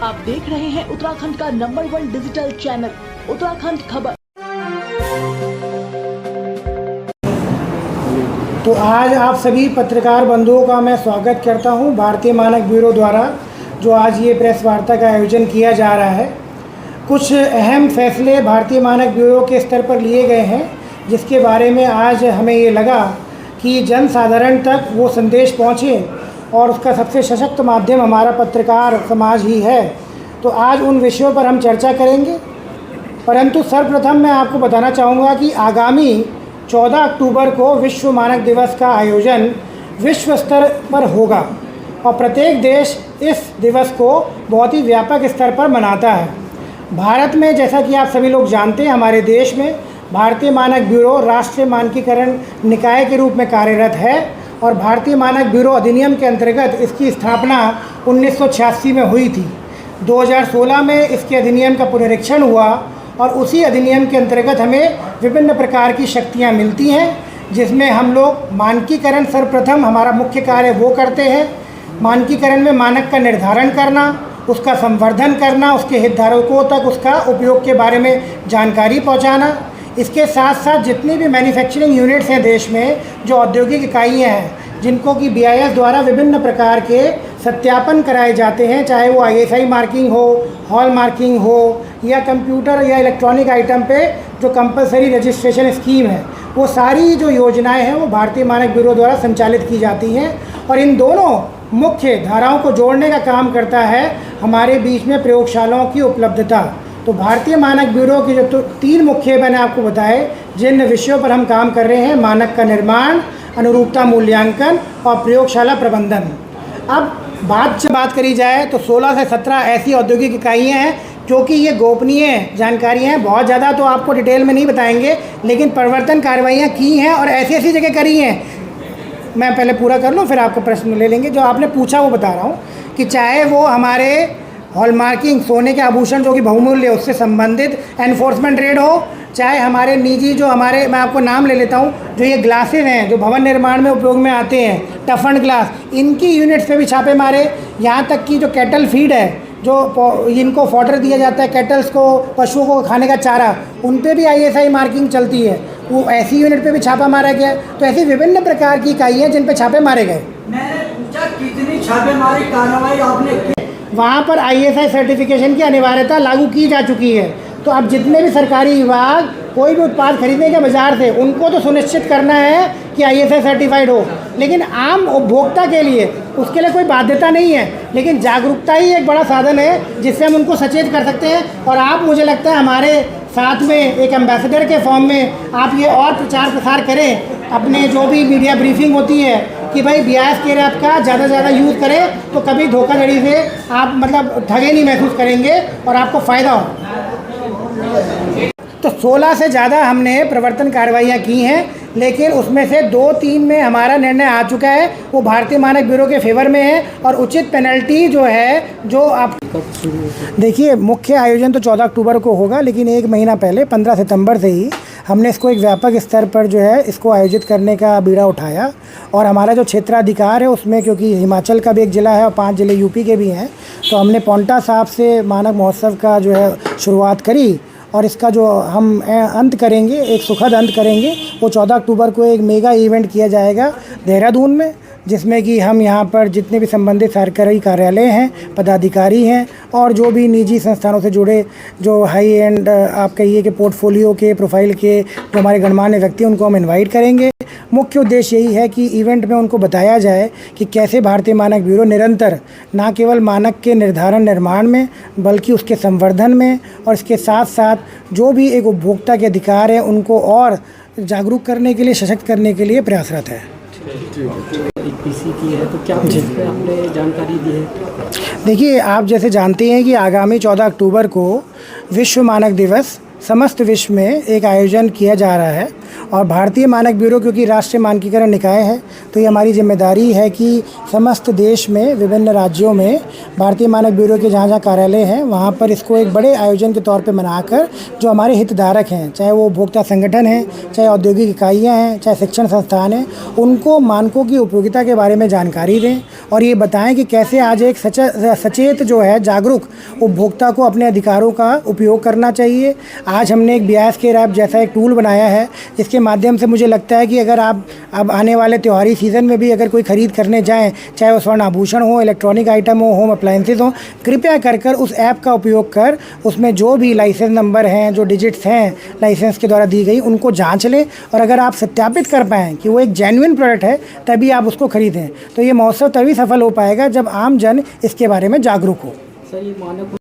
आप देख रहे हैं उत्तराखंड का नंबर 1 डिजिटल चैनल उत्तराखंड खबर। तो आज आप सभी पत्रकार बंधुओं का मैं स्वागत करता हूं भारतीय मानक ब्यूरो द्वारा जो आज ये प्रेस वार्ता का आयोजन किया जा रहा है। कुछ अहम फैसले भारतीय मानक ब्यूरो के स्तर पर लिए गए हैं जिसके बारे में आज हमें ये लगा कि जन साधारण तक वो संदेश पहुँचे और उसका सबसे सशक्त माध्यम हमारा पत्रकार समाज ही है। तो आज उन विषयों पर हम चर्चा करेंगे, परंतु सर्वप्रथम मैं आपको बताना चाहूँगा कि आगामी 14 अक्टूबर को विश्व मानक दिवस का आयोजन विश्व स्तर पर होगा और प्रत्येक देश इस दिवस को बहुत ही व्यापक स्तर पर मनाता है। भारत में जैसा कि आप सभी लोग जानते हैं, हमारे देश में भारतीय मानक ब्यूरो राष्ट्रीय मानकीकरण निकाय के रूप में कार्यरत है और भारतीय मानक ब्यूरो अधिनियम के अंतर्गत इसकी स्थापना 1986 में हुई थी। 2016 में इसके अधिनियम का पुनरीक्षण हुआ और उसी अधिनियम के अंतर्गत हमें विभिन्न प्रकार की शक्तियां मिलती हैं, जिसमें हम लोग मानकीकरण सर्वप्रथम हमारा मुख्य कार्य वो करते हैं। मानकीकरण में मानक का निर्धारण करना, उसका संवर्धन करना, उसके हितधारकों तक उसका उपयोग के बारे में जानकारी पहुंचाना। इसके साथ साथ जितनी भी मैन्युफैक्चरिंग यूनिट्स हैं देश में, जो औद्योगिक इकाइयाँ हैं जिनको कि BIS द्वारा विभिन्न प्रकार के सत्यापन कराए जाते हैं, चाहे वो ISI मार्किंग हो, हॉल मार्किंग हो या कंप्यूटर या इलेक्ट्रॉनिक आइटम पे जो कंपलसरी रजिस्ट्रेशन स्कीम है, वो सारी जो योजनाएं हैं वो भारतीय मानक ब्यूरो द्वारा संचालित की जाती हैं। और इन दोनों मुख्य धाराओं को जोड़ने का काम करता है हमारे बीच में प्रयोगशालाओं की उपलब्धता। तो भारतीय मानक ब्यूरो की जो 3 मुख्य मैंने आपको बताए जिन विषयों पर हम काम कर रहे हैं, मानक का निर्माण, अनुरूपता मूल्यांकन और प्रयोगशाला प्रबंधन। अब बात करी जाए तो 16 से 17 ऐसी औद्योगिक इकाइयाँ हैं, क्योंकि ये गोपनीय जानकारियाँ हैं, बहुत ज़्यादा तो आपको डिटेल में नहीं बताएंगे, लेकिन परिवर्तन कार्रवाइयाँ की हैं और ऐसी जगह करी हैं। मैं पहले पूरा कर लूँ फिर आपको प्रश्न ले लेंगे। जो आपने पूछा वो बता रहा हूँ कि चाहे वो हमारे हॉलमार्किंग सोने के आभूषण जो कि बहुमूल्य उससे संबंधित एनफोर्समेंट रेड हो, चाहे हमारे निजी जो हमारे, मैं आपको नाम ले लेता हूँ, जो ये ग्लासेस हैं जो भवन निर्माण में उपयोग में आते हैं, टफन ग्लास, इनकी यूनिट्स पे भी छापे मारे। यहाँ तक कि जो कैटल फीड है, जो इनको फॉडर दिया जाता है कैटल्स को, पशुओं को खाने का चारा, उन पे भी ISI मार्किंग चलती है, वो ऐसी यूनिट पे भी छापा मारा गया। तो ऐसी विभिन्न प्रकार की इकाइयाँ जिन पे छापे मारे गए। मैंने पूछा कितनी छापेमारी कार्रवाई आपने की? वहाँ पर ISI सर्टिफिकेशन की अनिवार्यता लागू की जा चुकी है। तो अब जितने भी सरकारी विभाग कोई भी उत्पाद खरीदेंगे बाजार से, उनको तो सुनिश्चित करना है कि ISI सर्टिफाइड हो, लेकिन आम उपभोक्ता के लिए उसके लिए कोई बाध्यता नहीं है, लेकिन जागरूकता ही एक बड़ा साधन है जिससे हम उनको सचेत कर सकते हैं। और आप, मुझे लगता है हमारे साथ में एक एम्बेसडर के फॉर्म में आप ये और प्रचार प्रसार करें, अपने जो भी मीडिया ब्रीफिंग होती है कि भाई BIS के ऐप का ज़्यादा से ज़्यादा यूज़ करें, तो कभी धोखाधड़ी से आप मतलब ठगे नहीं महसूस करेंगे और आपको फ़ायदा हो। तो 16 से ज़्यादा हमने प्रवर्तन कार्रवाइयाँ की हैं, लेकिन उसमें से 2-3 में हमारा निर्णय आ चुका है, वो भारतीय मानक ब्यूरो के फेवर में है और उचित पेनल्टी जो है, जो आप देखिए, मुख्य आयोजन तो 14 अक्टूबर को होगा, लेकिन 1 महीना पहले 15 सितंबर से ही हमने इसको एक व्यापक स्तर पर जो है इसको आयोजित करने का बीड़ा उठाया। और हमारा जो क्षेत्राधिकार है उसमें, क्योंकि हिमाचल का भी एक ज़िला है और 5 ज़िले यूपी के भी हैं, तो हमने पांवटा साहब से मानक महोत्सव का जो है शुरुआत करी और इसका जो हम अंत करेंगे, एक सुखद अंत करेंगे, वो 14 अक्टूबर को एक मेगा इवेंट किया जाएगा देहरादून में, जिसमें कि हम यहाँ पर जितने भी संबंधित सरकारी कार्यालय हैं, पदाधिकारी हैं और जो भी निजी संस्थानों से जुड़े जो हाई एंड आप कहिए कि पोर्टफोलियो के प्रोफाइल के जो हमारे गणमान्य व्यक्ति हैं, उनको हम इनवाइट करेंगे। मुख्य उद्देश्य यही है कि इवेंट में उनको बताया जाए कि कैसे भारतीय मानक ब्यूरो निरंतर न केवल मानक के निर्धारण निर्माण में, बल्कि उसके संवर्धन में और इसके साथ साथ जो भी एक उपभोक्ता के अधिकार हैं उनको और जागरूक करने के लिए, सशक्त करने के लिए प्रयासरत है। PC की है तो क्या आपने जानकारी दी है? देखिए, आप जैसे जानते हैं कि आगामी 14 अक्टूबर को विश्व मानक दिवस समस्त विश्व में एक आयोजन किया जा रहा है और भारतीय मानक ब्यूरो क्योंकि राष्ट्रीय मानकीकरण निकाय है, तो ये हमारी जिम्मेदारी है कि समस्त देश में विभिन्न राज्यों में भारतीय मानक ब्यूरो के जहाँ कार्यालय हैं वहाँ पर इसको एक बड़े आयोजन के तौर पे मनाकर जो हमारे हितधारक हैं, चाहे वो उपभोक्ता संगठन हैं, चाहे औद्योगिक इकाइयाँ हैं, चाहे शिक्षण संस्थान हैं, उनको मानकों की उपयोगिता के बारे में जानकारी दें और ये बताएं कि कैसे आज एक सचेत जो है जागरूक उपभोक्ता को अपने अधिकारों का उपयोग करना चाहिए। आज हमने एक BIAS केयर ऐप जैसा एक टूल बनाया है, जिसके माध्यम से मुझे लगता है कि अगर आप अब आने वाले त्योहारी सीज़न में भी अगर कोई ख़रीद करने जाएँ, चाहे वो स्वर्ण आभूषण हो, इलेक्ट्रॉनिक आइटम हो, होम अप्लायंसेज हो, कृपया कर उस ऐप का उपयोग कर उसमें जो भी लाइसेंस नंबर हैं, जो डिजिट्स हैं लाइसेंस के द्वारा दी गई, उनको जाँच लें और अगर आप सत्यापित कर पाएँ कि वो एक जेन्युइन प्रोडक्ट है तभी आप उसको खरीदें। तो ये महोत्सव तभी सफल हो पाएगा जब आम जन इसके बारे में जागरूक हो। सर, ये मानक